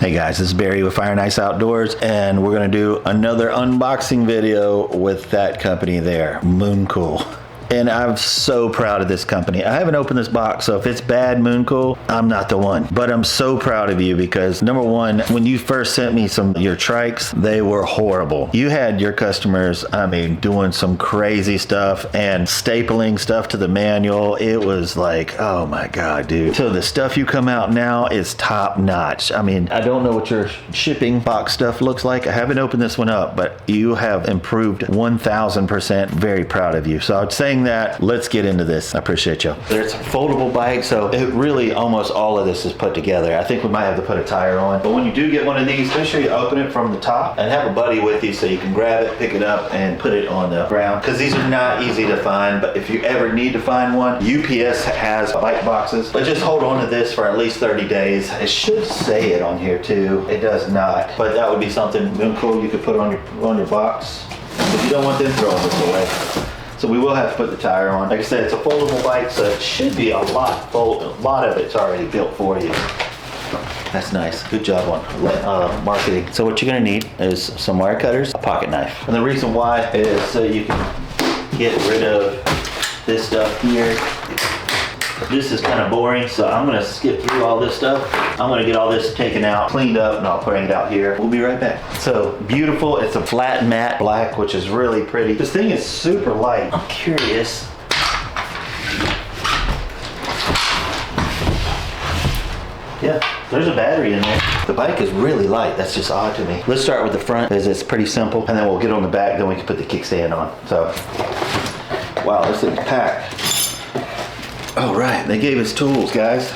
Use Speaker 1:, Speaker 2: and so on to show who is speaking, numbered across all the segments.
Speaker 1: Hey guys, this is Barry with FaO&x Outdoors, and we're gonna do another unboxing video with that company there, Mooncool. And I'm so proud of this company. I haven't opened this box, so if it's bad, Mooncool, I'm not the one. But I'm so proud of you because number one, when you first sent me your trikes, they were horrible. You had your customers, I mean, doing some crazy stuff and stapling stuff to the manual. It was like, oh my God, dude. So the stuff you come out now is top notch. I mean, I don't know what your shipping box stuff looks like. I haven't opened this one up, but you have improved 1000%. Very proud of you. So I'm saying that, let's get into this. I appreciate you. There's a foldable bike, so it really almost all of this is put together. I think we might have to put a tire on, but when you do get one of these, make sure you open it from the top and have a buddy with you so you can grab it, pick it up, and put it on the ground, because these are not easy to find. But if you ever need to find one, UPS has bike boxes, but just hold on to this for at least 30 days. It should say it on here too. It does not, but that would be something Mooncool you could put on your box. If you don't want them throwing this away. So we will have to put the tire on. Like I said, it's a foldable bike, so it should be a lot of it's already built for you. That's nice. Good job on marketing. So what you're gonna need is some wire cutters, a pocket knife. And the reason why is so you can get rid of this stuff here. This is kind of boring, so I'm gonna skip through all this stuff. I'm gonna get all this taken out, cleaned up, and I'll bring it out here. We'll be right back. So beautiful, it's a flat matte black, which is really pretty. This thing is super light. I'm curious. Yeah, there's a battery in there. The bike is really light. That's just odd to me. Let's start with the front, because it's pretty simple, and then we'll get on the back, then we can put the kickstand on. So, wow, this thing's packed. All right, they gave us tools, guys.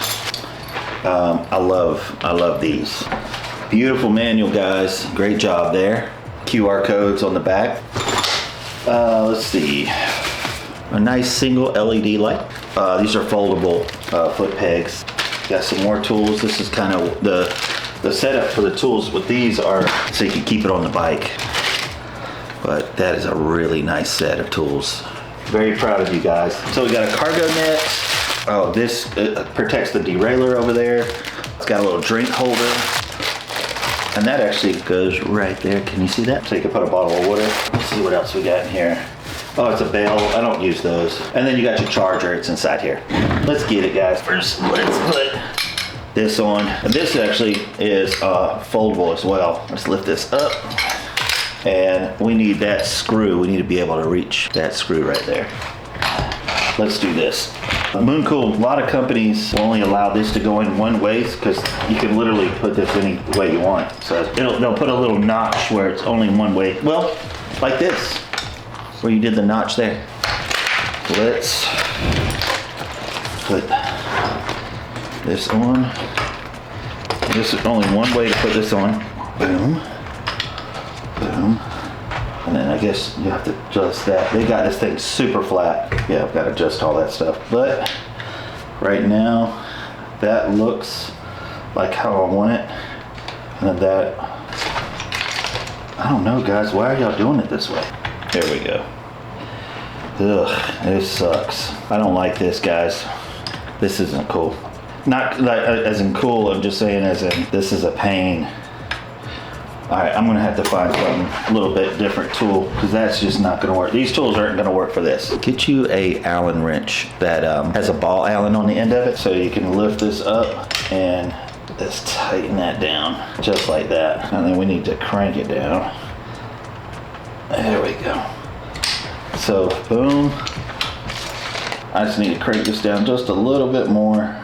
Speaker 1: I love these. Beautiful manual, guys. Great job there. QR codes on the back. Let's see. A nice single LED light. These are foldable foot pegs. Got some more tools. This is kind of the setup for the tools with these are so you can keep it on the bike. But that is a really nice set of tools. Very proud of you guys. So we got a cargo net. Oh, this protects the derailleur over there. It's got a little drink holder. And that actually goes right there. Can you see that? So you can put a bottle of water. Let's see what else we got in here. Oh, it's a bell. I don't use those. And then you got your charger. It's inside here. Let's get it, guys. First, let's put this on. And this actually is foldable as well. Let's lift this up. And we need that screw. We need to be able to reach that screw right there. Let's do this. Mooncool, a lot of companies will only allow this to go in one way because you can literally put this any way you want. So they'll put a little notch where it's only one way. Well, like this, where you did the notch there. Let's put this on. This is only one way to put this on. Boom. Boom. And then I guess you have to adjust that. They got this thing super flat. Yeah, I've got to adjust all that stuff. But right now, that looks like how I want it. And then that, I don't know, guys. Why are y'all doing it this way? There we go. Ugh, this sucks. I don't like this, guys. This isn't cool. Not like as in cool, I'm just saying as in this is a pain. All right, I'm gonna have to find something a little bit different tool because that's just not gonna work. These tools aren't gonna work for this. Get you a Allen wrench that has a ball Allen on the end of it, so you can lift this up and just tighten that down, just like that. And then we need to crank it down. There we go. So, boom. I just need to crank this down just a little bit more.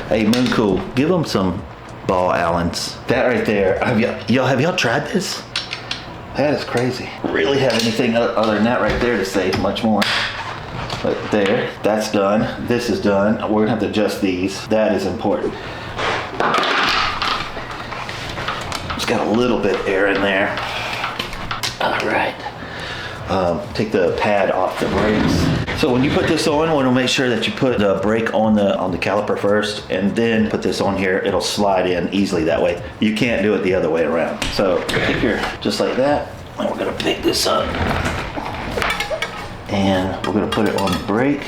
Speaker 1: Hey, Mooncool, give them some ball Allens. That right there, have y'all tried this? That is crazy. Really have anything other than that right there to say much more. But there, that's done. This is done. We're gonna have to adjust these. That is important. Just got a little bit of air in there. All right. Take the pad off the brakes. So when you put this on, want to make sure that you put the brake on the caliper first, and then put this on here. It'll slide in easily that way. You can't do it the other way around. So pick your just like that, and we're gonna pick this up, and we're gonna put it on the brake.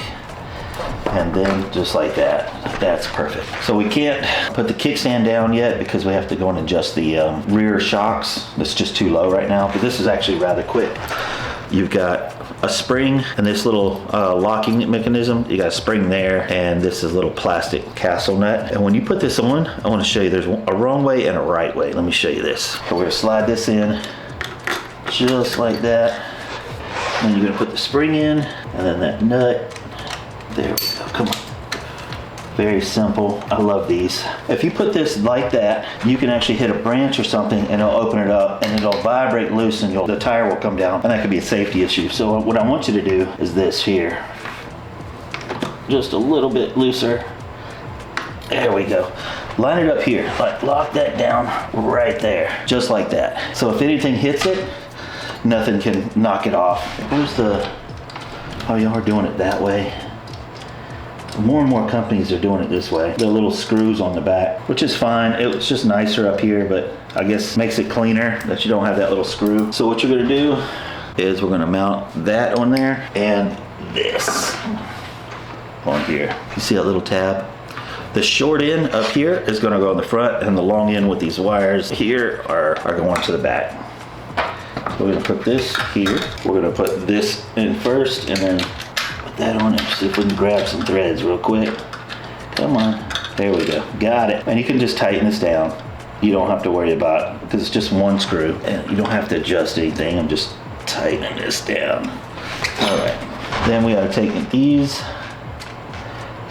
Speaker 1: and then just like that. That's perfect. So we can't put the kickstand down yet because we have to go and adjust the rear shocks. It's just too low right now, but this is actually rather quick. You've got a spring and this little locking mechanism. You got a spring there, and this is a little plastic castle nut. And when you put this on, I want to show you there's a wrong way and a right way. Let me show you this. So we're gonna slide this in just like that. Then you're gonna put the spring in, and then that nut. There we go, come on. Very simple. I love these. If you put this like that, you can actually hit a branch or something and it'll open it up and it'll vibrate loose and the tire will come down, and that could be a safety issue. So what I want you to do is this here. Just a little bit looser. There we go. Line it up here. Like lock that down right there. Just like that. So if anything hits it, nothing can knock it off. Where's the, oh, y'all are doing it that way. More and more companies are doing it this way. The little screws on the back, which is fine. It's just nicer up here, but I guess makes it cleaner that you don't have that little screw. So what you're gonna do is we're gonna mount that on there and this on here. You see that little tab? The short end up here is gonna go in the front, and the long end with these wires here are going to the back. So we're gonna put this here. We're gonna put this in first and then that on it. See if we can grab some threads real quick. Come on. There we go. Got it. And you can just tighten this down. You don't have to worry about it because it's just one screw and you don't have to adjust anything. I'm just tightening this down. All right. Then we gotta take these,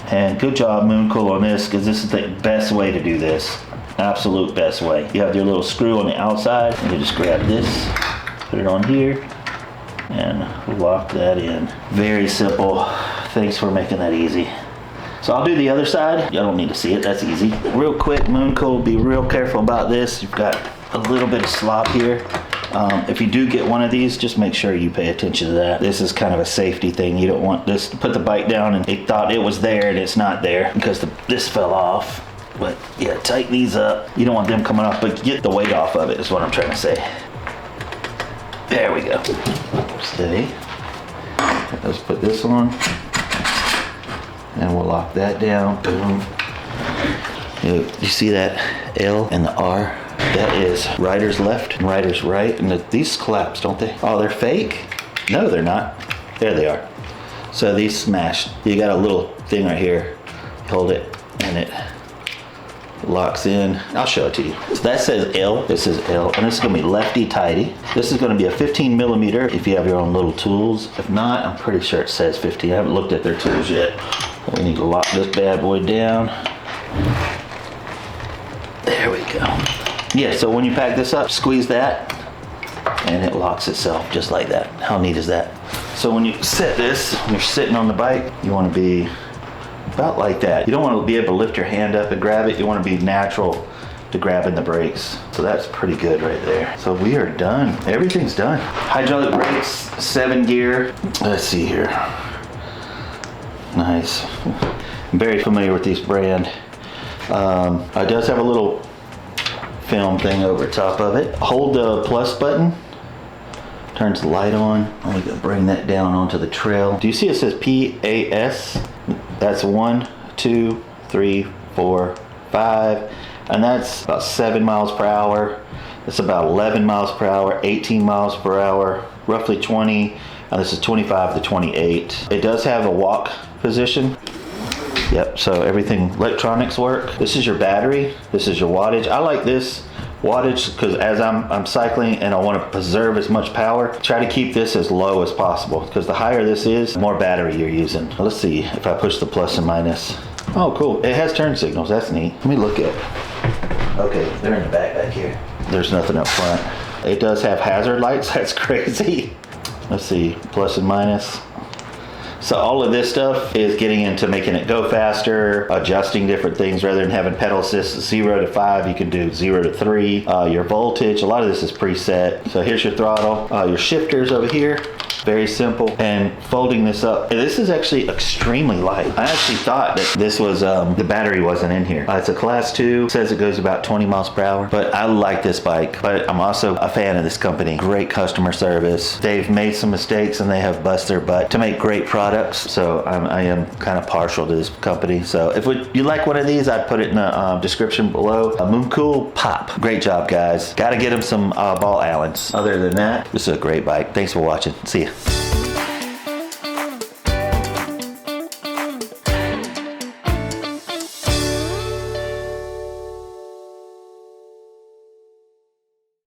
Speaker 1: and good job Mooncool on this, because this is the best way to do this. Absolute best way. You have your little screw on the outside and you just grab this, put it on here, and lock that in. Very simple. Thanks for making that easy. So I'll do the other side. Y'all don't need to see it, that's easy. Real quick, Mooncool, be real careful about this. You've got a little bit of slop here. If you do get one of these, just make sure you pay attention to that. This is kind of a safety thing. You don't want this to put the bike down and it thought it was there and it's not there because this fell off. But yeah, tighten these up. You don't want them coming off, but get the weight off of it is what I'm trying to say. There we go. Steady. Let's put this on. And we'll lock that down. Boom. You see that L and the R? That is rider's left and rider's right. And these collapse, don't they? Oh, they're fake? No, they're not. There they are. So these smashed. You got a little thing right here. Hold it and it locks in. I'll show it to you. So that says L, this is L, and this is gonna be lefty tighty. This is gonna be a 15 millimeter if you have your own little tools. If not, I'm pretty sure it says 15. I haven't looked at their tools yet. We need to lock this bad boy down. There we go. Yeah, so when you pack this up, squeeze that, and it locks itself just like that. How neat is that? So when you set this, when you're sitting on the bike, you wanna be about like that. You don't want to be able to lift your hand up and grab it. You want to be natural to grabbing the brakes. So that's pretty good right there. So we are done. Everything's done. Hydraulic brakes, 7 gear. Let's see here. Nice. I'm very familiar with this brand. It does have a little film thing over top of it. Hold the plus button. Turns the light on. I'm going to bring that down onto the trail. Do you see it says PAS? That's 1, 2, 3, 4, 5, and that's about 7 miles per hour. It's about 11 miles per hour, 18 miles per hour, roughly 20, and this is 25 to 28. It does have a walk position. Yep, so everything, electronics work. This is your battery, this is your wattage. I like this wattage because as I'm cycling and I want to preserve as much power, try to keep this as low as possible because the higher this is, the more battery you're using. Let's see if I push the plus and minus. Oh, cool. It has turn signals. That's neat. Let me look at it. Okay, they're in the back here. There's nothing up front. It does have hazard lights. That's crazy. Let's see, plus and minus. So all of this stuff is getting into making it go faster, adjusting different things rather than having pedal assist 0 to 5, you can do 0 to 3. Your voltage, a lot of this is preset. So here's your throttle, your shifters over here. Very simple. And folding this up, this is actually extremely light. I actually thought that this was, the battery wasn't in here. It's a class 2, says it goes about 20 miles per hour, but I like this bike. But I'm also a fan of this company. Great customer service. They've made some mistakes and they have bust their butt to make great products.
Speaker 2: products, so I am kind of partial to this company. So if you like one of these, I'd put it in the description below. Mooncool POP. Great job, guys. Got to get him some ball Allens. Other than that, this is a great bike. Thanks for watching. See ya.